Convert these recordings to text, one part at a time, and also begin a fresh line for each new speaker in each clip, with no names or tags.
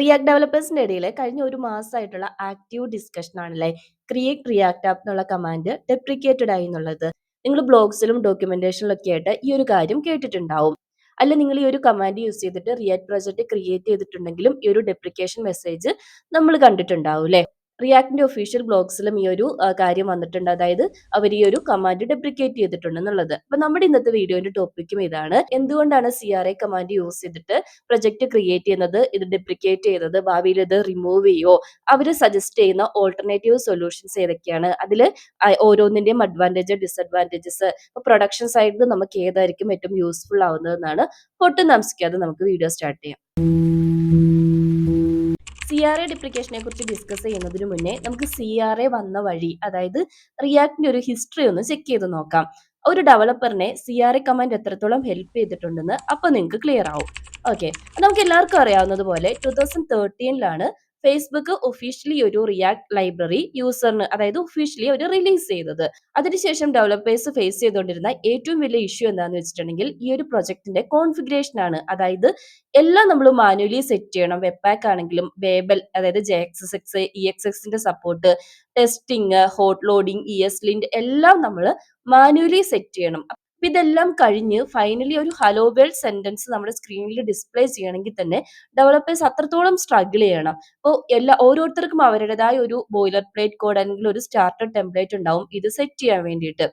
React ഡെവലപ്പേഴ്സിന്റെ ഇടയിൽ കഴിഞ്ഞ ഒരു മാസമായിട്ടുള്ള ആക്റ്റീവ് ഡിസ്കഷൻ ആണല്ലേ ക്രിയേറ്റ് റിയാക്ട് ആപ്പ് എന്നുള്ള കമാൻഡ് ഡെപ്രിക്കേറ്റഡ് ആയി എന്നുള്ളത്. നിങ്ങൾ ബ്ലോഗ്സിലും ഡോക്യുമെന്റേഷനിലും ഒക്കെ ആയിട്ട് ഈ ഒരു കാര്യം കേട്ടിട്ടുണ്ടാവും. അല്ല, നിങ്ങൾ ഈ ഒരു കമാൻഡ് യൂസ് ചെയ്തിട്ട് റിയാക്ട് പ്രൊജക്ട് ക്രിയേറ്റ് ചെയ്തിട്ടുണ്ടെങ്കിലും ഈ ഒരു ഡെപ്രിക്കേഷൻ മെസ്സേജ് നമ്മൾ കണ്ടിട്ടുണ്ടാവും അല്ലേ. റിയാക്ടിന്റെ ഒഫീഷ്യൽ ബ്ലോഗ്സിലും ഈ ഒരു കാര്യം വന്നിട്ടുണ്ട്. അതായത് അവർ ഈ ഒരു കമാൻഡ് ഡെപ്രിക്കേറ്റ് ചെയ്തിട്ടുണ്ട് എന്നുള്ളത്. അപ്പൊ നമ്മുടെ ഇന്നത്തെ വീഡിയോന്റെ ടോപ്പിക്കും ഇതാണ്: എന്തുകൊണ്ടാണ് CRA കമാൻഡ് യൂസ് ചെയ്തിട്ട് പ്രൊജക്ട് ക്രിയേറ്റ് ചെയ്യുന്നത്, ഇത് ഡെപ്രിക്കേറ്റ് ചെയ്യുന്നത്, ഭാവിയിൽ ഇത് റിമൂവ് ചെയ്യോ, അവർ സജസ്റ്റ് ചെയ്യുന്ന ഓൾട്ടർനേറ്റീവ് സൊല്യൂഷൻസ് ഏതൊക്കെയാണ്, അതിൽ ഓരോന്നിന്റെയും അഡ്വാൻറ്റേജ് ഡിസഡ്വാൻറ്റേജസ്, പ്രൊഡക്ഷൻ സൈഡിൽ നമുക്ക് ഏതായിരിക്കും ഏറ്റവും യൂസ്ഫുൾ ആവുന്നതെന്നാണ്. ഒട്ടും താമസിക്കാതെ നമുക്ക് വീഡിയോ സ്റ്റാർട്ട് ചെയ്യാം. CRA ഡെപ്രിക്കേഷനെ കുറിച്ച് ഡിസ്കസ് ചെയ്യുന്നതിന് മുന്നേ നമുക്ക് CRA വന്ന വഴി, അതായത് റിയാക്ടിന്റെ ഒരു ഹിസ്റ്ററി ഒന്ന് ചെക്ക് ചെയ്ത് നോക്കാം. ഒരു ഡെവലപ്പറിനെ CRA കമാൻഡ് എത്രത്തോളം ഹെൽപ്പ് ചെയ്തിട്ടുണ്ടെന്ന് അപ്പൊ നിങ്ങൾക്ക് ക്ലിയർ ആവും. ഓക്കെ, നമുക്ക് എല്ലാവർക്കും അറിയാവുന്നത് പോലെ 2013 ഫേസ്ബുക്ക് ഒഫീഷ്യലി ഒരു റിയാക്ട് ലൈബ്രറി യൂസറിന്, അതായത് ഒഫീഷ്യലി ഒരു റിലീസ് ചെയ്തത്. അതിനുശേഷം ഡെവലപ്പേഴ്സ് ഫേസ് ചെയ്തുകൊണ്ടിരുന്ന ഏറ്റവും വലിയ ഇഷ്യൂ എന്താണെന്ന് വെച്ചിട്ടുണ്ടെങ്കിൽ ഈ ഒരു പ്രൊജക്ടിന്റെ കോൺഫിഗറേഷൻ ആണ്. അതായത് എല്ലാം നമ്മൾ മാനുവലി സെറ്റ് ചെയ്യണം. വെബ് പാക്ക് ആണെങ്കിലും വേബൽ, അതായത് JXSX, EXXന്റെ support, testing, hot loading, ESLint എല്ലാം നമ്മൾ മാനുവലി സെറ്റ് ചെയ്യണം. അപ്പൊ ഇതെല്ലാം കഴിഞ്ഞ് ഫൈനലി ഒരു ഹലോ വേൾഡ് സെന്റൻസ് നമ്മുടെ സ്ക്രീനിൽ ഡിസ്പ്ലേ ചെയ്യണമെങ്കിൽ തന്നെ ഡെവലപ്പേഴ്സ് അത്രത്തോളം സ്ട്രഗിൾ ചെയ്യണം. അപ്പോൾ ഓരോരുത്തർക്കും അവരുടേതായ ഒരു ബോയിലർ പ്ലേറ്റ് കോഡ് അല്ലെങ്കിൽ ഒരു സ്റ്റാർട്ടർ ടെംപ്ലേറ്റ് ഉണ്ടാവും ഇത് സെറ്റ് ചെയ്യാൻ വേണ്ടിയിട്ട്.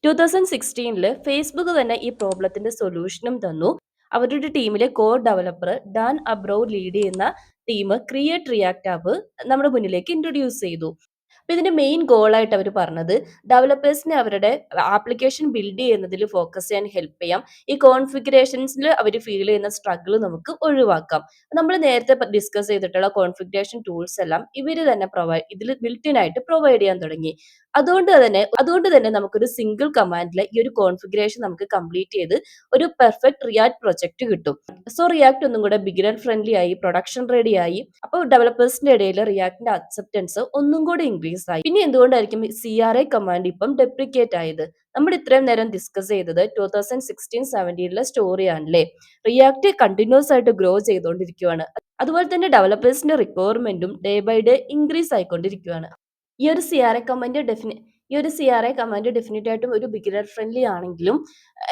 2016 ഫേസ്ബുക്ക് തന്നെ ഈ പ്രോബ്ലത്തിന്റെ സൊല്യൂഷനും തന്നു. അവരുടെ ടീമിലെ കോർ ഡെവലപ്പർ ഡാൻ അബ്രോ ലീഡ് ചെയ്യുന്ന ടീം ക്രിയേറ്റ് റിയാക്ട് ആപ്പ് നമ്മുടെ മുന്നിലേക്ക് ഇൻട്രൊഡ്യൂസ് ചെയ്തു. അപ്പൊ ഇതിന്റെ മെയിൻ ഗോൾ ആയിട്ട് അവർ പറഞ്ഞത് ഡെവലപ്പേഴ്സിനെ അവരുടെ ആപ്ലിക്കേഷൻ ബിൽഡ് ചെയ്യുന്നതിൽ ഫോക്കസ് ചെയ്യാൻ ഹെൽപ്പ് ചെയ്യാം. ഈ കോൺഫിഗറേഷൻസിൽ അവർ ഫീൽ ചെയ്യുന്ന സ്ട്രഗിൾ നമുക്ക് ഒഴിവാക്കാം. നമ്മൾ നേരത്തെ ഡിസ്കസ് ചെയ്തിട്ടുള്ള കോൺഫിഗറേഷൻ ടൂൾസ് എല്ലാം ഇവര് തന്നെ ഇതിൽ ബിൽറ്റിൻ ആയിട്ട് പ്രൊവൈഡ് ചെയ്യാൻ തുടങ്ങി. അതുകൊണ്ട് തന്നെ നമുക്കൊരു സിംഗിൾ കമാൻഡിൽ ഈ ഒരു കോൺഫിഗറേഷൻ നമുക്ക് കംപ്ലീറ്റ് ചെയ്ത് ഒരു പെർഫെക്റ്റ് റിയാക്ട് പ്രൊജക്ട് കിട്ടും. സോ റിയാക്ട് ഒന്നും കൂടെ ബിഗിനർ ഫ്രണ്ട്ലി ആയി, പ്രൊഡക്ഷൻ റെഡി ആയി. അപ്പോൾ ഡെവലപ്പേഴ്സിന്റെ ഇടയിൽ റിയാക്ടിന്റെ അക്സെപ്റ്റൻസ് ഒന്നും കൂടി ഇൻക്രീസ് ആയി. പിന്നെ എന്തുകൊണ്ടായിരിക്കും CRA കമാൻഡ് ഇപ്പം ഡെപ്രിക്കേറ്റ് ആയത്? നമ്മൾ ഇത്രയും നേരം ഡിസ്കസ് ചെയ്തത് 2016-17 സ്റ്റോറിയാണല്ലേ. റിയാക്ട് കണ്ടിന്യൂസ് ആയിട്ട് ഗ്രോ ചെയ്തുകൊണ്ടിരിക്കുകയാണ്. അതുപോലെ തന്നെ ഡെവലപ്പേഴ്സിന്റെ റിക്വയർമെന്റും ഡേ ബൈ ഡേ ഇൻക്രീസ് ആയിക്കൊണ്ടിരിക്കുകയാണ്. ഈ ഒരു CRA കമാൻഡ് ഡെഫിനറ്റ് ആയിട്ടും ഒരു ബിഗിനർ ഫ്രണ്ട്ലി ആണെങ്കിലും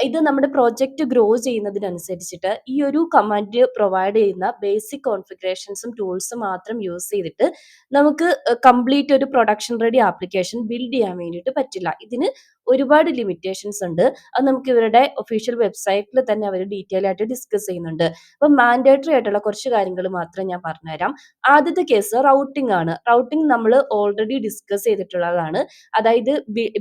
ഇത് നമ്മുടെ പ്രോജക്റ്റ് ഗ്രോ ചെയ്യുന്നതിനനുസരിച്ചിട്ട് ഈ ഒരു കമാൻഡ് പ്രൊവൈഡ് ചെയ്യുന്ന ബേസിക് കോൺഫിഗറേഷൻസും ടൂൾസും മാത്രം യൂസ് ചെയ്തിട്ട് നമുക്ക് കംപ്ലീറ്റ് ഒരു പ്രൊഡക്ഷൻ റെഡി ആപ്ലിക്കേഷൻ ബിൽഡ് ചെയ്യാൻ വേണ്ടിയിട്ട് പറ്റില്ല. ഇതിന് ഒരുപാട് ലിമിറ്റേഷൻസ് ഉണ്ട്. അത് നമുക്ക് ഇവരുടെ ഒഫീഷ്യൽ വെബ്സൈറ്റിൽ തന്നെ അവർ ഡീറ്റെയിൽ ആയിട്ട് ഡിസ്കസ് ചെയ്യുന്നുണ്ട്. അപ്പൊ മാൻഡേറ്ററി ആയിട്ടുള്ള കുറച്ച് കാര്യങ്ങൾ മാത്രം ഞാൻ പറഞ്ഞുതരാം. ആദ്യത്തെ കേസ് റൗട്ടിംഗ് ആണ്. റൗട്ടിംഗ് നമ്മൾ ഓൾറെഡി ഡിസ്കസ് ചെയ്തിട്ടുള്ളതാണ്. അതായത്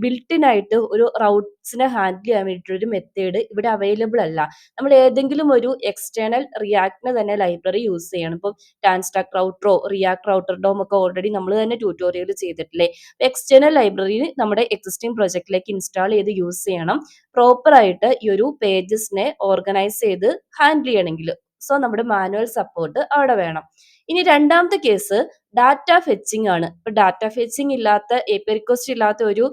ബിൽറ്റിൻ ആയിട്ട് ഒരു റൗട്ട്സിനെ ഹാൻഡിൽ ചെയ്യാൻ വേണ്ടിയിട്ട് ഒരു മെത്തേഡ് ഇവിടെ അവൈലബിൾ അല്ല. നമ്മൾ ഏതെങ്കിലും ഒരു എക്സ്റ്റേണൽ റിയാക്ടിന് തന്നെ ലൈബ്രറി യൂസ് ചെയ്യണം. ഇപ്പം ടാൻസ്റ്റാക്ക് റൗട്ടറോ റിയാക്ട് റൗട്ടർ ഡോം ഒക്കെ ഓൾറെഡി നമ്മൾ തന്നെ ട്യൂട്ടോറിയൽ ചെയ്തിട്ടില്ലേ. എക്സ്റ്റേണൽ ലൈബ്രറി നമ്മുടെ എക്സിസ്റ്റിംഗ് പ്രൊജക്റ്റിലേക്ക് ഇൻസ്റ്റാൾ ചെയ്ത് യൂസ് ചെയ്യണം. പ്രോപ്പർ ആയിട്ട് ഈ ഒരു പേജസിനെ ഓർഗനൈസ് ചെയ്ത് ഹാൻഡിൽ ചെയ്യണമെങ്കിൽ. സോ നമ്മുടെ മാനുവൽ സപ്പോർട്ട് അവിടെ വേണം. ഇനി രണ്ടാമത്തെ കേസ് ഡാറ്റ ഫെച്ചിങ് ആണ്. ഇപ്പൊ ഡാറ്റ ഫെച്ചിങ് ഇല്ലാത്ത API റിക്വസ്റ്റ് ഇല്ലാത്ത ഒരു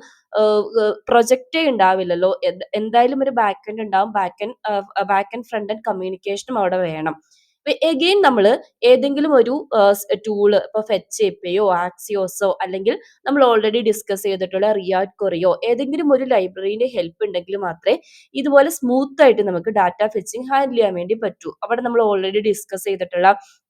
പ്രൊജക്റ്റേ ഉണ്ടാവില്ലല്ലോ. എന്തായാലും ഒരു ബാക്ക് എൻഡ് ഉണ്ടാവും. ബാക്ക് എൻഡ് ഫ്രണ്ട് എൻഡ് കമ്മ്യൂണിക്കേഷനും അവിടെ വേണം. എഗെയിൻ നമ്മൾ ഏതെങ്കിലും ഒരു ടൂള്, ഇപ്പൊ ഫെച്ച് APIയോ ആക്സിയോസോ അല്ലെങ്കിൽ നമ്മൾ ഓൾറെഡി ഡിസ്കസ് ചെയ്തിട്ടുള്ള റിയാക്ട് കൊറിയോ ഏതെങ്കിലും ഒരു ലൈബ്രറിന്റെ ഹെൽപ്പ് ഉണ്ടെങ്കിൽ മാത്രമേ ഇതുപോലെ സ്മൂത്ത് ആയിട്ട് നമുക്ക് ഡാറ്റ ഫെച്ചിങ് ഹാൻഡിൽ ചെയ്യാൻ വേണ്ടി പറ്റൂ. അവിടെ നമ്മൾ ഓൾറെഡി ഡിസ്കസ് ചെയ്തിട്ടുള്ള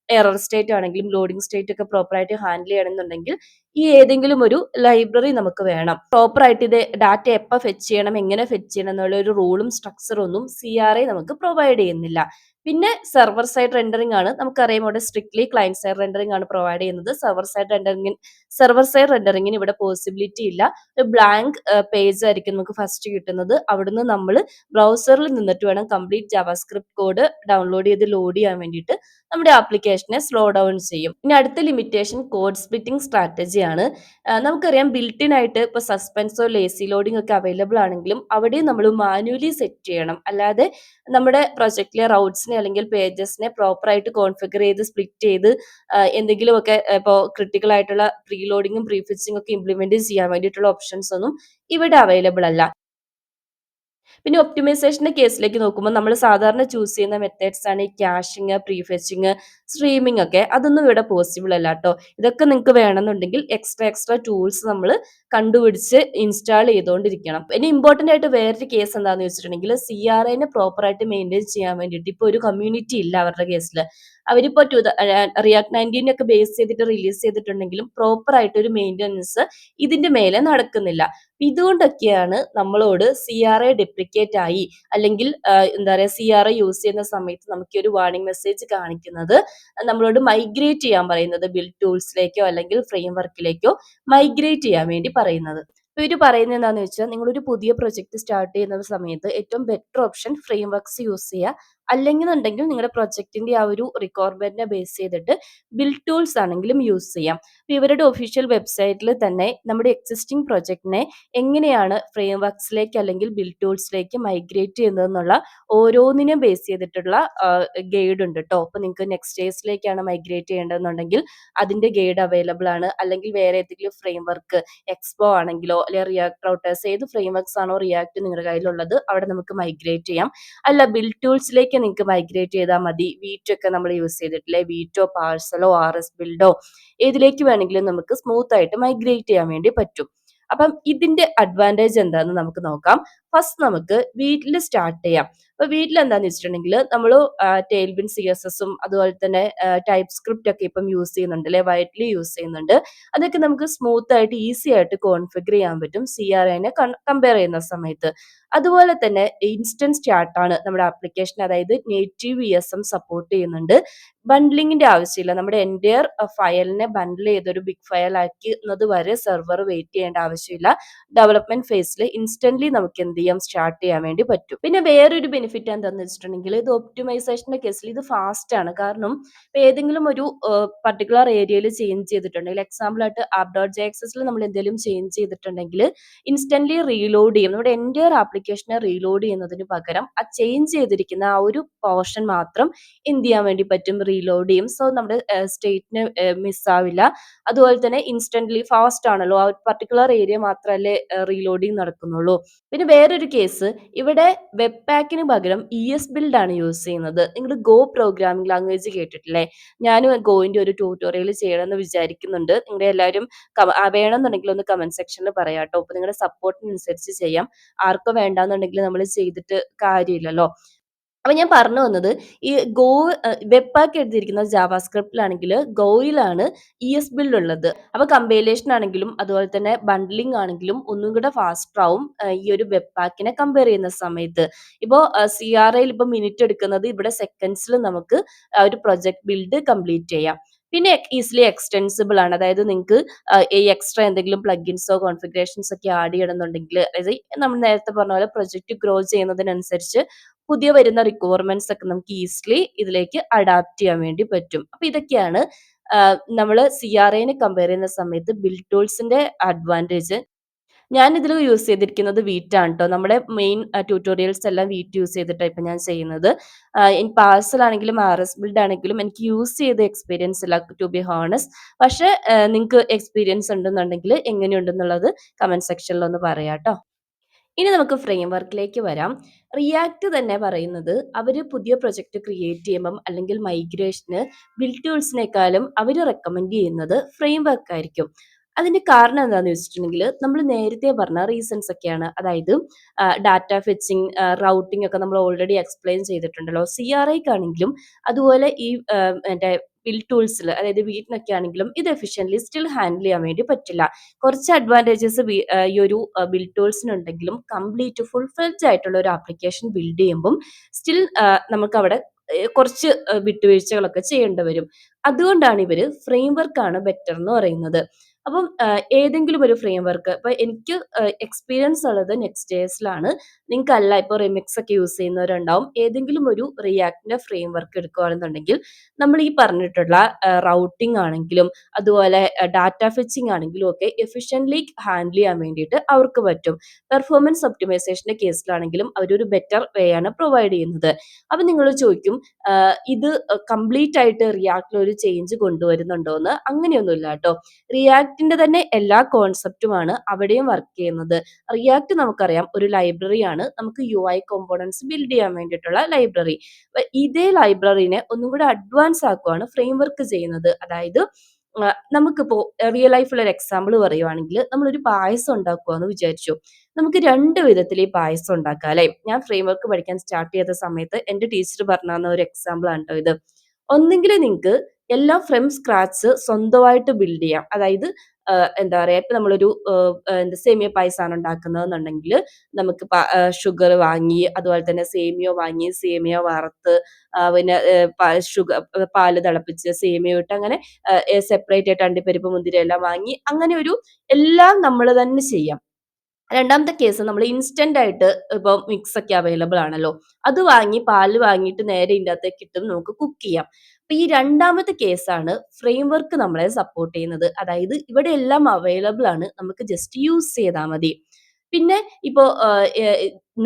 എറർ സ്റ്റേറ്റ് ആണെങ്കിലും ലോഡിംഗ് സ്റ്റേറ്റ് ഒക്കെ പ്രോപ്പർ ആയിട്ട് ഹാൻഡിൽ ചെയ്യണമെന്നുണ്ടെങ്കിൽ ഈ ഏതെങ്കിലും ഒരു ലൈബ്രറി നമുക്ക് വേണം. പ്രോപ്പർ ആയിട്ട് ഇത് ഡാറ്റ എപ്പോൾ ഫെച്ച് ചെയ്യണം, എങ്ങനെ ഫെച്ച് ചെയ്യണം എന്നുള്ള ഒരു റൂളും സ്ട്രക്ചറും ഒന്നും CRA നമുക്ക് പ്രൊവൈഡ് ചെയ്യുന്നില്ല. പിന്നെ സെർവർ സൈഡ് റെൻഡറിംഗ് ആണ്. നമുക്കറിയാം ഇവിടെ സ്ട്രിക്ട്ലി ക്ലയന്റ് സൈഡ് റെൻഡറിംഗ് ആണ് പ്രൊവൈഡ് ചെയ്യുന്നത്. സെർവർ സൈഡ് റെൻഡറിംഗിന് ഇവിടെ പോസിബിലിറ്റി ഇല്ല. ഒരു ബ്ലാങ്ക് പേജ് ആയിരിക്കും നമുക്ക് ഫസ്റ്റ് കിട്ടുന്നത്. അവിടുന്ന് നമ്മൾ ബ്രൗസറിൽ നിന്നിട്ട് വേണം കംപ്ലീറ്റ് ജാവാസ്ക്രിപ്റ്റ് കോഡ് ഡൗൺലോഡ് ചെയ്ത് ലോഡ് ചെയ്യാൻ വേണ്ടിയിട്ട്. നമ്മുടെ ആപ്ലിക്കേഷനെ സ്ലോ ഡൗൺ ചെയ്യും. ഇനി അടുത്ത ലിമിറ്റേഷൻ കോഡ് സ്പ്ലിറ്റിംഗ് സ്ട്രാറ്റജി ആണ്. നമുക്കറിയാം ബിൽറ്റിൻ ആയിട്ട് ഇപ്പൊ സസ്പെൻസോ ലേസി ലോഡിംഗ് ഒക്കെ അവൈലബിൾ ആണെങ്കിലും അവിടെ നമ്മൾ മാനുവലി സെറ്റ് ചെയ്യണം. അല്ലാതെ നമ്മുടെ പ്രൊജക്റ്റിലെ റൗട്ട്സിനെ അല്ലെങ്കിൽ പേജസിനെ പ്രോപ്പർ ആയിട്ട് കോൺഫിഗർ ചെയ്ത് സ്പ്ലിറ്റ് ചെയ്ത് എന്തെങ്കിലുമൊക്കെ ഇപ്പോൾ ക്രിട്ടിക്കൽ ആയിട്ടുള്ള പ്രീ ലോഡിങ്ങും പ്രീ ഫിച്ചിങ്ങും ഒക്കെ ഇംപ്ലിമെന്റ് ചെയ്യാൻ വേണ്ടിയിട്ടുള്ള ഓപ്ഷൻസ് ഒന്നും ഇവിടെ അവൈലബിൾ അല്ല. പിന്നെ ഒപ്റ്റിമൈസേഷന്റെ കേസിലേക്ക് നോക്കുമ്പോൾ നമ്മൾ സാധാരണ ചൂസ് ചെയ്യുന്ന മെത്തേഡ്സ് ആണ് ഈ ക്യാഷിങ്, പ്രീഫെച്ചിങ്, സ്ട്രീമിംഗ് ഒക്കെ. അതൊന്നും ഇവിടെ പോസിബിൾ അല്ല ട്ടോ. ഇതൊക്കെ നിങ്ങൾക്ക് വേണമെന്നുണ്ടെങ്കിൽ എക്സ്ട്രാ ടൂൾസ് നമ്മൾ കണ്ടുപിടിച്ച് ഇൻസ്റ്റാൾ ചെയ്തുകൊണ്ടിരിക്കണം. പിന്നെ ഇമ്പോർട്ടന്റ് ആയിട്ട് വേറൊരു കേസ് എന്താണെന്ന് വെച്ചിട്ടുണ്ടെങ്കിൽ CRAനെ പ്രോപ്പർ ആയിട്ട് മെയിൻറ്റെയിൻ ചെയ്യാൻ വേണ്ടിയിട്ട് ഇപ്പോൾ ഒരു കമ്മ്യൂണിറ്റി ഇല്ല അവരുടെ കേസിൽ. അവരിപ്പോൾ റിയാക്ട് 19 ഒക്കെ ബേസ് ചെയ്തിട്ട് റിലീസ് ചെയ്തിട്ടുണ്ടെങ്കിലും പ്രോപ്പർ ആയിട്ട് ഒരു മെയിൻ്റനൻസ് ഇതിന്റെ മേലെ നടക്കുന്നില്ല. ഇതുകൊണ്ടൊക്കെയാണ് നമ്മളോട് CRA ഡെപ്രിക്കേറ്റ് ആയി അല്ലെങ്കിൽ എന്താ പറയുക CRA യൂസ് ചെയ്യുന്ന സമയത്ത് നമുക്ക് ഒരു വാർണിംഗ് മെസ്സേജ് കാണിക്കുന്നത്, നമ്മളോട് മൈഗ്രേറ്റ് ചെയ്യാൻ പറയുന്നത്, ബിൽഡ് ടൂൾസിലേക്കോ അല്ലെങ്കിൽ ഫ്രെയിം വർക്കിലേക്കോ മൈഗ്രേറ്റ് ചെയ്യാൻ വേണ്ടി പറയുന്നത്. ഇപ്പൊ ഇവര് പറയുന്നത് എന്താന്ന് വെച്ചാൽ നിങ്ങളൊരു പുതിയ പ്രൊജക്ട് സ്റ്റാർട്ട് ചെയ്യുന്ന സമയത്ത് ഏറ്റവും better option frame works use ചെയ്യുക. അല്ലെന്നുണ്ടെങ്കിൽ നിങ്ങളുടെ പ്രൊജക്ടിന്റെ ആ ഒരു റിക്വയർമെന്റിനെ ബേസ് ചെയ്തിട്ട് ബിൽഡ് ടൂൾസ് ആണെങ്കിലും യൂസ് ചെയ്യാം. ഇപ്പൊ ഇവരുടെ ഒഫീഷ്യൽ വെബ്സൈറ്റിൽ തന്നെ നമ്മുടെ എക്സിസ്റ്റിംഗ് പ്രൊജക്ടിനെ എങ്ങനെയാണ് ഫ്രെയിം വർക്ക്സിലേക്ക് അല്ലെങ്കിൽ ബിൽഡ് ടൂൾസിലേക്ക് മൈഗ്രേറ്റ് ചെയ്യുന്നതെന്നുള്ള ഓരോന്നിനും ബേസ് ചെയ്തിട്ടുള്ള ഗൈഡ് ഉണ്ട് ട്ടോ. അപ്പൊ നിങ്ങൾക്ക് നെക്സ്റ്റ് ഡേയ്സിലേക്കാണ് മൈഗ്രേറ്റ് ചെയ്യേണ്ടതെന്നുണ്ടെങ്കിൽ അതിന്റെ ഗൈഡ് അവൈലബിൾ ആണ്. അല്ലെങ്കിൽ വേറെ ഏതെങ്കിലും ഫ്രെയിം വർക്ക് എക്സ്പോ ആണെങ്കിലോ അല്ലെങ്കിൽ റിയാക്ട് റൗട്ടേഴ്സ്, ഏത് ഫ്രെയിം വർക്ക്സ് ആണോ റിയാക്ട് നിങ്ങളുടെ കയ്യിലുള്ളത് അവിടെ നമുക്ക് മൈഗ്രേറ്റ് ചെയ്യാം. അല്ല, ബിൽഡ് ടൂൾസിലേക്ക് നിങ്ങൾക്ക് മൈഗ്രേറ്റ് ചെയ്താൽ മതി. വീറ്റോ ഒക്കെ നമ്മൾ യൂസ് ചെയ്തിട്ടില്ലേ, വീറ്റോ, പാഴ്സലോ, RS ബിൽഡോ, ഏതിലേക്ക് വേണമെങ്കിലും നമുക്ക് സ്മൂത്ത് ആയിട്ട് മൈഗ്രേറ്റ് ചെയ്യാൻ വേണ്ടി പറ്റും. അപ്പം ഇതിന്റെ അഡ്വാൻറ്റേജ് എന്താന്ന് നമുക്ക് നോക്കാം. ഫസ്റ്റ് നമുക്ക് വീട്ടിൽ സ്റ്റാർട്ട് ചെയ്യാം. അപ്പൊ വീട്ടിൽ എന്താന്ന് വെച്ചിട്ടുണ്ടെങ്കിൽ നമ്മൾ ടെയിൽബിൻ CSSഉം അതുപോലെ തന്നെ ടൈപ്പ് സ്ക്രിപ്റ്റ് ഒക്കെ ഇപ്പം യൂസ് ചെയ്യുന്നുണ്ട് അല്ലെ, വൈഡ്ലി യൂസ് ചെയ്യുന്നുണ്ട്. അതൊക്കെ നമുക്ക് സ്മൂത്ത് ആയിട്ട് ഈസി ആയിട്ട് കോൺഫിഗർ ചെയ്യാൻ പറ്റും CRAനെ കമ്പയർ ചെയ്യുന്ന സമയത്ത്. അതുപോലെ തന്നെ ഇൻസ്റ്റന്റ് സ്റ്റാർട്ട് ആണ് നമ്മുടെ ആപ്ലിക്കേഷൻ, അതായത് നേറ്റീവ് ESM സപ്പോർട്ട് ചെയ്യുന്നുണ്ട്. ബണ്ട്ലിങ്ങിന്റെ ആവശ്യമില്ല. നമ്മുടെ എൻ്റയർ ഫയലിനെ ബണ്ടിൽ ചെയ്തൊരു ബിഗ് ഫയൽ ആക്കുന്നത് വരെ സെർവർ വെയിറ്റ് ചെയ്യേണ്ട ആവശ്യമില്ല. ഡെവലപ്മെന്റ് ഫേസിൽ ഇൻസ്റ്റന്റ്ലി നമുക്ക് എന്ത് ചെയ്യാം, സ്റ്റാർട്ട് ചെയ്യാൻ വേണ്ടി പറ്റും. പിന്നെ വേറൊരു ബെനിഫിറ്റ് എന്താണെന്ന് വെച്ചിട്ടുണ്ടെങ്കിൽ ഇത് ഒപ്റ്റിമൈസേഷന്റെ കേസിൽ ഇത് ഫാസ്റ്റ് ആണ്. കാരണം ഇപ്പൊ ഏതെങ്കിലും ഒരു പർട്ടിക്കുലർ ഏരിയയിൽ ചേഞ്ച് ചെയ്തിട്ടുണ്ടെങ്കിൽ, എക്സാമ്പിൾ ആയിട്ട് app.jxsൽ നമ്മൾ എന്തെങ്കിലും ചേഞ്ച് ചെയ്തിട്ടുണ്ടെങ്കിൽ ഇൻസ്റ്റന്റ്ലി റീലോഡ് ചെയ്യും. നമ്മുടെ എൻ്റയർ ആപ്ലിക്കേഷനെ റീലോഡ് ചെയ്യുന്നതിന് പകരം ആ ചേഞ്ച് ചെയ്തിരിക്കുന്ന ആ ഒരു പോർഷൻ മാത്രം എന്ത് ചെയ്യാൻ വേണ്ടി പറ്റും, റീലോഡ് ചെയ്യും. സോ നമ്മുടെ സ്റ്റേറ്റിന് മിസ്സാവില്ല. അതുപോലെ തന്നെ ഇൻസ്റ്റന്റ്ലി ഫാസ്റ്റ് ആണല്ലോ, ആ ഒരു പർട്ടിക്കുലർ ഏരിയ മാത്രമല്ലേ റീലോഡിങ് നടക്കുന്നുള്ളൂ. പിന്നെ വേറൊരു കേസ്, ഇവിടെ വെബ് പാക്കിന് പകരം ബിൽഡ് ആണ് യൂസ് ചെയ്യുന്നത്. നിങ്ങൾ ഗോ പ്രോഗ്രാമിംഗ് ലാംഗ്വേജ് കേട്ടിട്ടില്ലേ? ഞാനും ഗോയിന്റെ ഒരു ട്യൂട്ടോറിയൽ ചെയ്യണമെന്ന് വിചാരിക്കുന്നുണ്ട്. നിങ്ങളുടെ എല്ലാവരും വേണമെന്നുണ്ടെങ്കിൽ ഒന്ന് കമന്റ് സെക്ഷനിൽ പറയാട്ടോ. അപ്പൊ നിങ്ങളുടെ സപ്പോർട്ടിനനുസരിച്ച് ചെയ്യാം. ആർക്കും വേണ്ടാന്നുണ്ടെങ്കിൽ നമ്മൾ ചെയ്തിട്ട് കാര്യമില്ലല്ലോ. അപ്പൊ ഞാൻ പറഞ്ഞു വന്നത്, ഈ ഗോ വെബ് പാക്ക് എഴുതിയിരിക്കുന്നത് ജാവാസ്ക്രിപ്റ്റിലാണെങ്കിൽ ഗോയിലാണ് ബിൽഡ് ഉള്ളത്. അപ്പൊ കമ്പൈലേഷൻ ആണെങ്കിലും അതുപോലെ തന്നെ ബണ്ട്ലിംഗ് ആണെങ്കിലും ഒന്നും കൂടെ ഫാസ്റ്റർ ആവും ഈ ഒരു വെബ് പാക്കിനെ കമ്പയർ ചെയ്യുന്ന സമയത്ത്. ഇപ്പോ CRAയിൽ ഇപ്പൊ മിനിറ്റ് എടുക്കുന്നത് ഇവിടെ സെക്കൻഡ്സിൽ നമുക്ക് ഒരു പ്രൊജക്ട് ബിൽഡ് കംപ്ലീറ്റ് ചെയ്യാം. പിന്നെ ഈസിലി എക്സ്റ്റെൻസിബിൾ ആണ്. അതായത് നിങ്ങൾക്ക് ഈ എക്സ്ട്രാ എന്തെങ്കിലും പ്ലഗിൻസോ കോൺഫിഗറേഷൻസ് ഒക്കെ ആഡ് ചെയ്യണമെന്നുണ്ടെങ്കിൽ, അതായത് നമ്മൾ നേരത്തെ പറഞ്ഞ പോലെ പ്രൊജക്ട് ഗ്രോ ചെയ്യുന്നതിനനുസരിച്ച് പുതിയ വരുന്ന റിക്വയർമെന്റ്സ് ഒക്കെ നമുക്ക് ഈസിലി ഇതിലേക്ക് അഡാപ്റ്റ് ചെയ്യാൻ വേണ്ടി പറ്റും. അപ്പൊ ഇതൊക്കെയാണ് നമ്മൾ CRAനെ കമ്പയർ ചെയ്യുന്ന സമയത്ത് ബിൽഡ് ടൂൾസിന്റെ അഡ്വാൻറ്റേജ്. ഞാൻ ഇതിൽ യൂസ് ചെയ്തിരിക്കുന്നത് വീറ്റാണ് ട്ടോ. നമ്മുടെ മെയിൻ ട്യൂട്ടോറിയൽസ് എല്ലാം വീറ്റ് യൂസ് ചെയ്തിട്ടാണ് ഇപ്പൊ ഞാൻ ചെയ്യുന്നത്. പാഴ്സൽ ആണെങ്കിലും RS ബിൽഡ് ആണെങ്കിലും എനിക്ക് യൂസ് ചെയ്ത എക്സ്പീരിയൻസ് ഇല്ല, ടു ബി ഹോണസ്റ്റ്. പക്ഷെ നിങ്ങൾക്ക് എക്സ്പീരിയൻസ് ഉണ്ടെന്നുണ്ടെങ്കിൽ എങ്ങനെയുണ്ടെന്നുള്ളത് കമന്റ് സെക്ഷനിൽ ഒന്ന് പറയാട്ടോ. ഇനി നമുക്ക് ഫ്രെയിം വർക്കിലേക്ക് വരാം. റിയാക്ട് തന്നെ പറയുന്നത് അവര് പുതിയ പ്രൊജക്ട് ക്രിയേറ്റ് ചെയ്യുമ്പം അല്ലെങ്കിൽ മൈഗ്രേഷന് ബിൽഡ് ടൂൾസിനേക്കാളും അവർ റെക്കമെൻഡ് ചെയ്യുന്നത് ഫ്രെയിം വർക്ക് ആയിരിക്കും. അതിന്റെ കാരണം എന്താണെന്ന് വെച്ചിട്ടുണ്ടെങ്കിൽ നമ്മൾ നേരത്തെ പറഞ്ഞ റീസൺസ് ഒക്കെയാണ്. അതായത് ഡാറ്റ ഫെച്ചിങ്, റൗട്ടിംഗ് ഒക്കെ നമ്മൾ ഓൾറെഡി എക്സ്പ്ലെയിൻ ചെയ്തിട്ടുണ്ടല്ലോ. CRAയ്ക്കാണെങ്കിലും അതുപോലെ ഈ മറ്റേ ബിൽഡ് ടൂൾസിൽ, അതായത് വീട്ടിനൊക്കെ ആണെങ്കിലും ഇത് എഫിഷ്യൻ്റ്ലി സ്റ്റിൽ ഹാൻഡിൽ ചെയ്യാൻ വേണ്ടി പറ്റില്ല. കുറച്ച് അഡ്വാൻറ്റേജസ് ഈ ഒരു ബിൽഡ് ടൂൾസിനുണ്ടെങ്കിലും കംപ്ലീറ്റ് ഫുൾ ഫ്ലെഡ്ജ് ആയിട്ടുള്ള ഒരു ആപ്ലിക്കേഷൻ ബിൽഡ് ചെയ്യുമ്പം സ്റ്റിൽ നമുക്ക് അവിടെ കുറച്ച് വിട്ടുവീഴ്ചകളൊക്കെ ചെയ്യേണ്ടി വരും. അതുകൊണ്ടാണ് ഇവര് ഫ്രെയിം വർക്ക് ആണ് ബെറ്റർ എന്ന് പറയുന്നത്. അപ്പം ഏതെങ്കിലും ഒരു ഫ്രെയിം വർക്ക്, ഇപ്പൊ എനിക്ക് എക്സ്പീരിയൻസ് ഉള്ളത് നെക്സ്റ്റ് ഡേയ്സിലാണ്. നിങ്ങൾക്കല്ല, ഇപ്പോൾ റിമിക്സ് ഒക്കെ യൂസ് ചെയ്യുന്നവരുണ്ടാവും. ഏതെങ്കിലും ഒരു റിയാക്ടിന്റെ ഫ്രെയിം വർക്ക് എടുക്കുകയാണെന്നുണ്ടെങ്കിൽ നമ്മൾ ഈ പറഞ്ഞിട്ടുള്ള റൗട്ടിംഗ് ആണെങ്കിലും അതുപോലെ ഡാറ്റ ഫെച്ചിങ് ആണെങ്കിലും ഒക്കെ എഫിഷ്യൻ്റ്ലി ഹാൻഡിൽ ചെയ്യാൻ വേണ്ടിയിട്ട് അവർക്ക് പറ്റും. പെർഫോമൻസ് ഒപ്റ്റിമൈസേഷന്റെ കേസിലാണെങ്കിലും അവരൊരു ബെറ്റർ വേ ആണ് പ്രൊവൈഡ് ചെയ്യുന്നത്. അപ്പൊ നിങ്ങൾ ചോദിക്കും, ഇത് കംപ്ലീറ്റ് ആയിട്ട് റിയാക്ടിൽ ഒരു ചേഞ്ച് കൊണ്ടുവരുന്നുണ്ടോ എന്ന്. അങ്ങനെയൊന്നുമില്ല കേട്ടോ. റിയാക്ട് റിയാക്ടിന്റെ തന്നെ എല്ലാ കോൺസെപ്റ്റുമാണ് അവിടെയും വർക്ക് ചെയ്യുന്നത്. റിയാക്ട് നമുക്കറിയാം ഒരു ലൈബ്രറിയാണ്, നമുക്ക് UI കോമ്പോണൻസ് ബിൽഡ് ചെയ്യാൻ വേണ്ടിയിട്ടുള്ള ലൈബ്രറി. ഇതേ ലൈബ്രറിനെ ഒന്നും കൂടെ അഡ്വാൻസ് ആക്കുവാണ് ഫ്രെയിം വർക്ക് ചെയ്യുന്നത്. അതായത് നമുക്കിപ്പോ റിയൽ ലൈഫിൽ ഒരു എക്സാമ്പിൾ പറയുവാണെങ്കിൽ, നമ്മളൊരു പായസം ഉണ്ടാക്കുവാന്ന് വിചാരിച്ചു. നമുക്ക് 2 വിധത്തിൽ ഈ പായസം ഉണ്ടാക്കാം അല്ലെ. ഞാൻ ഫ്രെയിം വർക്ക് പഠിക്കാൻ സ്റ്റാർട്ട് ചെയ്ത സമയത്ത് എന്റെ ടീച്ചർ പറഞ്ഞു തന്ന ഒരു എക്സാമ്പിൾ ആണ് ട്ടോ ഇത്. ഒന്നെങ്കിൽ നിങ്ങൾക്ക് എല്ലാം ഫ്രം സ്ക്രാച്ച് സ്വന്തമായിട്ട് ബിൽഡ് ചെയ്യാം. അതായത് എന്താ പറയാ, ഇപ്പൊ നമ്മളൊരു എന്താ സേമിയ പായസമാണ് ഉണ്ടാക്കുന്നതെന്നുണ്ടെങ്കിൽ നമുക്ക് ഷുഗർ വാങ്ങി, അതുപോലെ തന്നെ സേമിയ വാങ്ങി, സേമിയ വറുത്ത്, പിന്നെ ഷുഗർ പാല് തിളപ്പിച്ച് സേമിയ ഇട്ട് അങ്ങനെ സെപ്പറേറ്റ് ആയിട്ട് അണ്ടിപ്പരിപ്പ് മുന്തിരി എല്ലാം വാങ്ങി, അങ്ങനെ ഒരു എല്ലാം നമ്മൾ തന്നെ ചെയ്യാം. രണ്ടാമത്തെ കേസ്, നമ്മൾ ഇൻസ്റ്റന്റ് ആയിട്ട് ഇപ്പൊ മിക്സ് ഒക്കെ അവൈലബിൾ ആണല്ലോ, അത് വാങ്ങി പാല് വാങ്ങിയിട്ട് നേരെ ഇതിന്റെ അകത്തേക്ക് ഇട്ട് നമുക്ക് കുക്ക് ചെയ്യാം. അപ്പൊ ഈ രണ്ടാമത്തെ കേസാണ് ഫ്രെയിം വർക്ക് നമ്മളെ സപ്പോർട്ട് ചെയ്യുന്നത്. അതായത് ഇവിടെ എല്ലാം അവൈലബിൾ ആണ്, നമുക്ക് ജസ്റ്റ് യൂസ് ചെയ്താൽ മതി. പിന്നെ ഇപ്പോ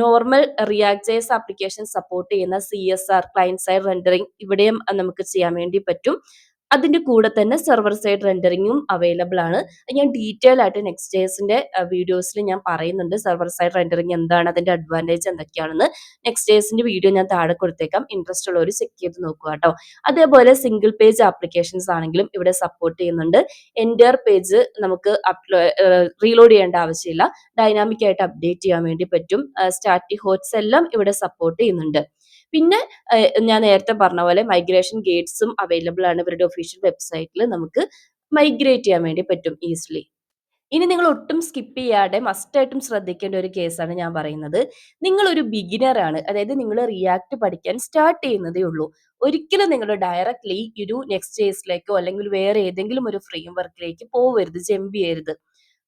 normal react JS application support ചെയ്യുന്ന CSR ക്ലയന്റ് സൈഡ് റെൻഡറിങ് ഇവിടെയും നമുക്ക് ചെയ്യാൻ വേണ്ടി പറ്റും. അതിന്റെ കൂടെ തന്നെ സെർവർ സൈഡ് റെൻഡറിങ്ങും അവൈലബിൾ ആണ്. ഞാൻ ഡീറ്റെയിൽ ആയിട്ട് നെക്സ്റ്റ് ഡേയ്സിന്റെ വീഡിയോസിൽ ഞാൻ പറയുന്നുണ്ട് സെർവർ സൈഡ് റെൻഡറിങ് എന്താണ്, അതിന്റെ അഡ്വാൻറ്റേജ് എന്തൊക്കെയാണെന്ന്. നെക്സ്റ്റ് ഡേയ്സിന്റെ വീഡിയോ ഞാൻ താഴെ കൊടുത്തേക്കാം, ഇൻട്രസ്റ്റ് ഉള്ളവർ ചെക്ക് ചെയ്ത് നോക്കുക കേട്ടോ. അതേപോലെ സിംഗിൾ പേജ് ആപ്ലിക്കേഷൻസ് ആണെങ്കിലും ഇവിടെ സപ്പോർട്ട് ചെയ്യുന്നുണ്ട്. എൻറ്റയർ പേജ് നമുക്ക് റീലോഡ് ചെയ്യേണ്ട ആവശ്യമില്ല, ഡൈനാമിക് ആയിട്ട് അപ്ഡേറ്റ് ചെയ്യാൻ വേണ്ടി പറ്റും. സ്റ്റാറ്റിക് ഹോട്ട്സ് എല്ലാം ഇവിടെ സപ്പോർട്ട് ചെയ്യുന്നുണ്ട്. പിന്നെ ഞാൻ നേരത്തെ പറഞ്ഞ പോലെ മൈഗ്രേഷൻ ഗേറ്റ്സും അവൈലബിൾ ആണ് ഇവരുടെ ഒഫീഷ്യൽ വെബ്സൈറ്റിൽ, നമുക്ക് മൈഗ്രേറ്റ് ചെയ്യാൻ വേണ്ടി പറ്റും ഈസിലി. ഇനി നിങ്ങൾ ഒട്ടും സ്കിപ്പ് ചെയ്യാതെ മസ്റ്റ് ആയിട്ടും ശ്രദ്ധിക്കേണ്ട ഒരു കേസാണ് ഞാൻ പറയുന്നത്. നിങ്ങൾ ഒരു ബിഗിനർ ആണ്, അതായത് നിങ്ങൾ റിയാക്ട് പഠിക്കാൻ സ്റ്റാർട്ട് ചെയ്യുന്നതേ ഉള്ളൂ. ഒരിക്കലും നിങ്ങൾ ഡയറക്ട്ലി ഒരു നെക്സ്റ്റ് ജെഎസിലേക്കോ അല്ലെങ്കിൽ വേറെ ഏതെങ്കിലും ഒരു ഫ്രെയിം വർക്കിലേക്ക് പോവരുത്, ജമ്പ് ചെയ്യരുത്.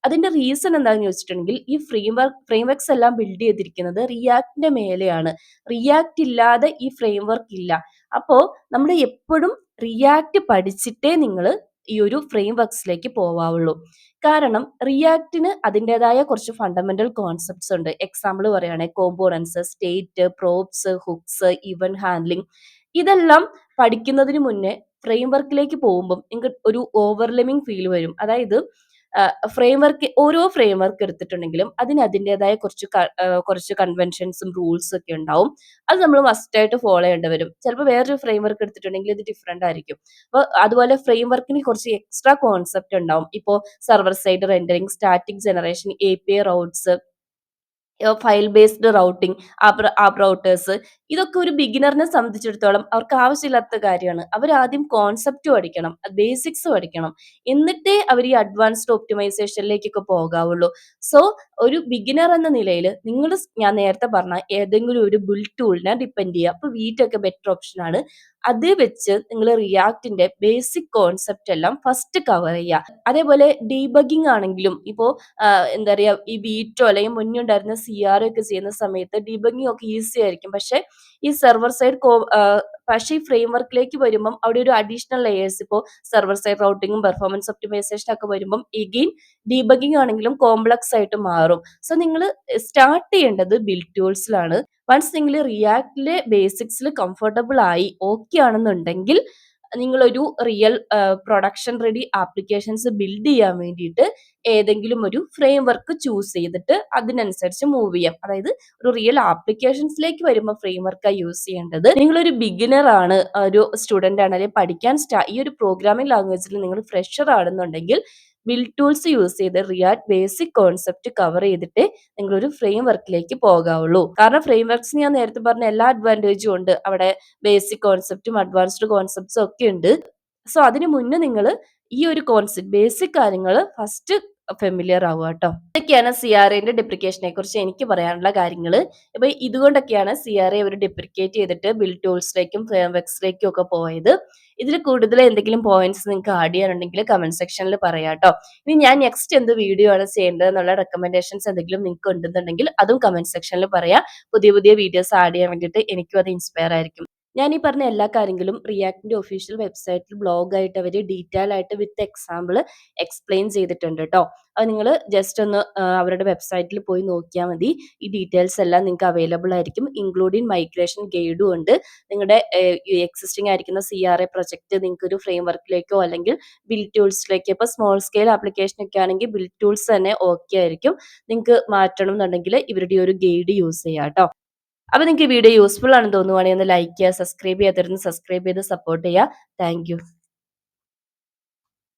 അതിന്റെ റീസൺ എന്താണെന്ന് ചോദിച്ചിട്ടുണ്ടെങ്കിൽ, ഈ ഫ്രെയിം വർക്ക്സ് എല്ലാം ബിൽഡ് ചെയ്തിരിക്കുന്നത് റിയാക്ടിന്റെ മേലെയാണ്. റിയാക്ട് ഇല്ലാതെ ഈ ഫ്രെയിം വർക്ക് ഇല്ല. അപ്പോ നമ്മൾ എപ്പോഴും റിയാക്ട് പഠിച്ചിട്ടേ നിങ്ങൾ ഈ ഒരു ഫ്രെയിം വർക്ക്സിലേക്ക് പോവാവുള്ളൂ. കാരണം റിയാക്ടിന് അതിൻ്റെതായ കുറച്ച് ഫണ്ടമെന്റൽ കോൺസെപ്റ്റ്സ് ഉണ്ട്. എക്സാമ്പിൾ പറയുകയാണെങ്കിൽ components, state, props, hooks, event handling, ഇതെല്ലാം പഠിക്കുന്നതിന് മുന്നേ ഫ്രെയിം വർക്കിലേക്ക് പോകുമ്പോൾ നിങ്ങൾക്ക് ഒരു ഓവർലെമിംഗ് ഫീൽ വരും. അതായത് ഓരോ ഫ്രെയിം വർക്ക് എടുത്തിട്ടുണ്ടെങ്കിലും അതിന് അതിൻ്റെതായ കുറച്ച് കൺവെൻഷൻസും റൂൾസും ഒക്കെ ഉണ്ടാവും. അത് നമ്മൾ മസ്റ്റ് ആയിട്ട് ഫോളോ ചെയ്യേണ്ടി വരും. ചിലപ്പോൾ വേറൊരു ഫ്രെയിം വർക്ക് എടുത്തിട്ടുണ്ടെങ്കിൽ ഇത് ഡിഫറെന്റ് ആയിരിക്കും. അപ്പോൾ അതുപോലെ ഫ്രെയിം വർക്കിന് കുറച്ച് എക്സ്ട്രാ കോൺസെപ്റ്റ് ഉണ്ടാവും. ഇപ്പോൾ server side rendering, static generation, API routes, file based routing, app routers, ഇതൊക്കെ ഒരു ബിഗിനറിനെ സംബന്ധിച്ചിടത്തോളം അവർക്ക് ആവശ്യമില്ലാത്ത കാര്യമാണ്. അവർ ആദ്യം കോൺസെപ്റ്റ് പഠിക്കണം, ബേസിക്സ് പഠിക്കണം, എന്നിട്ടേ അവർ ഈ അഡ്വാൻസ്ഡ് ഒപ്റ്റിമൈസേഷനിലേക്കൊക്കെ പോകാവുള്ളൂ. സോ ഒരു ബിഗിനർ എന്ന നിലയിൽ നിങ്ങൾ ഞാൻ നേരത്തെ പറഞ്ഞ ഏതെങ്കിലും ഒരു ബിൽഡ് ടൂളിനെ ഡിപ്പെൻഡ് ചെയ്യുക. അപ്പോൾ വീറ്റ് ഒക്കെ ബെറ്റർ ഓപ്ഷൻ ആണ്. അത് വെച്ച് നിങ്ങൾ റിയാക്ടിന്റെ ബേസിക് കോൺസെപ്റ്റ് എല്ലാം ഫസ്റ്റ് കവർ ചെയ്യുക. അതേപോലെ ഡീബഗിങ് ആണെങ്കിലും ഇപ്പോൾ എന്താ പറയാ, ഈ വീറ്റോ അല്ലെങ്കിൽ മുന്നേ ഉണ്ടായിരുന്ന CRO ഒക്കെ ചെയ്യുന്ന സമയത്ത് ഡീബഗിങ് ഒക്കെ ഈസി ആയിരിക്കും. ഈ സെർവർ സൈഡ് പക്ഷേ ഈ ഫ്രെയിം വർക്കിലേക്ക് വരുമ്പം അവിടെ ഒരു അഡീഷണൽ ലെയേഴ്സ്, ഇപ്പോൾ സെർവർ സൈഡ് റൗട്ടിങ്ങും പെർഫോമൻസ് ഒപ്റ്റിമൈസേഷൻ ഒക്കെ വരുമ്പം എഗെയിൻ ഡീബഗിങ് ആണെങ്കിലും കോംപ്ലക്സ് ആയിട്ട് മാറും. സോ നിങ്ങൾ സ്റ്റാർട്ട് ചെയ്യേണ്ടത് ബിൽഡ് ടൂൾസിലാണ്. വൺസ് നിങ്ങൾ റിയാക്ടിലെ ബേസിക്സിൽ കംഫർട്ടബിൾ ആയി ഓക്കെ ആണെന്നുണ്ടെങ്കിൽ നിങ്ങളൊരു real production ready applications build ചെയ്യാൻ വേണ്ടിയിട്ട് ഏതെങ്കിലും ഒരു ഫ്രെയിം വർക്ക് ചൂസ് ചെയ്തിട്ട് അതിനനുസരിച്ച് മൂവ് ചെയ്യാം. അതായത് ഒരു റിയൽ ആപ്ലിക്കേഷൻസിലേക്ക് വരുമ്പോൾ ഫ്രെയിം വർക്കാണ് യൂസ് ചെയ്യേണ്ടത്. നിങ്ങളൊരു ബിഗിനർ ആണ്, ഒരു സ്റ്റുഡന്റ് ആണ്, അല്ലെങ്കിൽ ഈ ഒരു പ്രോഗ്രാമിംഗ് ലാംഗ്വേജിൽ നിങ്ങൾ ഫ്രഷർ ആണെന്നുണ്ടെങ്കിൽ ബിൽഡ് ടൂൾസ് യൂസ് ചെയ്ത് റിയാക്ട് ബേസിക് കോൺസെപ്റ്റ് കവർ ചെയ്തിട്ട് നിങ്ങൾ ഒരു ഫ്രെയിം വർക്കിലേക്ക് പോകാവുള്ളൂ. കാരണം ഫ്രെയിം വർക്ക്സ് ഞാൻ നേരത്തെ പറഞ്ഞ എല്ലാ അഡ്വാൻറ്റേജും ഉണ്ട്. അവിടെ ബേസിക് കോൺസെപ്റ്റും അഡ്വാൻസ്ഡ് കോൺസെപ്റ്റ്സും ഒക്കെ ഉണ്ട്. സോ അതിന് മുന്നേ നിങ്ങൾ ഈ ഒരു കോൺസെപ്റ്റ് ബേസിക് കാര്യങ്ങൾ ഫസ്റ്റ് ഫെമിലിയർ ആവുക കേട്ടോ. ഇതൊക്കെയാണ് CRAന്റെ ഡെപ്രിക്കേഷനെ കുറിച്ച് എനിക്ക് പറയാനുള്ള കാര്യങ്ങൾ. ഇപ്പൊ ഇതുകൊണ്ടൊക്കെയാണ് CRA അവർ ഡെപ്രിക്കേറ്റ് ചെയ്തിട്ട് ബിൽഡ് ടൂൾസിലേക്കും ഫ്രെയിം വർക്സിലേക്കും ഒക്കെ പോയത്. ഇതിൽ കൂടുതൽ എന്തെങ്കിലും പോയിന്റ്സ് നിങ്ങൾക്ക് ആഡ് ചെയ്യാനുണ്ടെങ്കിൽ കമന്റ് സെക്ഷനിൽ പറയാം കേട്ടോ. ഇനി ഞാൻ നെക്സ്റ്റ് എന്ത് വീഡിയോ ആണ് ചെയ്യേണ്ടത് എന്നുള്ള റെക്കമെൻഡേഷൻസ് എന്തെങ്കിലും നിങ്ങൾക്ക് ഉണ്ടെന്നുണ്ടെങ്കിൽ അതും കമന്റ് സെക്ഷനിൽ പറയാം. പുതിയ പുതിയ വീഡിയോസ് ആഡ് ചെയ്യാൻ വേണ്ടിയിട്ട് എനിക്കും അത് ഇൻസ്പയർ ആയിരിക്കും. ഞാൻ ഈ പറഞ്ഞ എല്ലാ കാര്യങ്ങളും റിയാക്ടിന്റെ ഒഫീഷ്യൽ വെബ്സൈറ്റിൽ ബ്ലോഗായിട്ട് അവർ ഡീറ്റെയിൽ ആയിട്ട് വിത്ത് എക്സാമ്പിൾ എക്സ്പ്ലെയിൻ ചെയ്തിട്ടുണ്ട് കേട്ടോ. അത് നിങ്ങൾ ജസ്റ്റ് ഒന്ന് അവരുടെ വെബ്സൈറ്റിൽ പോയി നോക്കിയാൽ മതി. ഈ ഡീറ്റെയിൽസ് എല്ലാം നിങ്ങൾക്ക് അവൈലബിൾ ആയിരിക്കും. ഇൻക്ലൂഡിങ് മൈഗ്രേഷൻ ഗൈഡും ഉണ്ട്. നിങ്ങളുടെ എക്സിസ്റ്റിംഗ് ആയിരിക്കുന്ന CRA പ്രൊജക്ട് നിങ്ങൾക്ക് ഒരു ഫ്രെയിം വർക്കിലേക്കോ അല്ലെങ്കിൽ ബിൽഡ് ടൂൾസിലേക്ക്, ഇപ്പോൾ സ്മോൾ സ്കെയിൽ ആപ്ലിക്കേഷൻ ഒക്കെ ആണെങ്കിൽ ബിൽഡ് ടൂൾസ് തന്നെ ഓക്കെ ആയിരിക്കും. നിങ്ങൾക്ക് മാറ്റണം എന്നുണ്ടെങ്കിൽ ഇവരുടെ ഈ ഒരു ഗൈഡ് യൂസ് ചെയ്യാം കേട്ടോ. അപ്പൊ നിങ്ങൾക്ക് ഈ വീഡിയോ യൂസ്ഫുൾ ആണെന്ന് തോന്നുവാണെങ്കിൽ ഒന്ന് ലൈക്ക് ചെയ്യുക, സബ്സ്ക്രൈബ് ചെയ്യാത്തവരൊന്ന് സബ്സ്ക്രൈബ് ചെയ്ത് സപ്പോർട്ട് ചെയ്യുക. Thank you.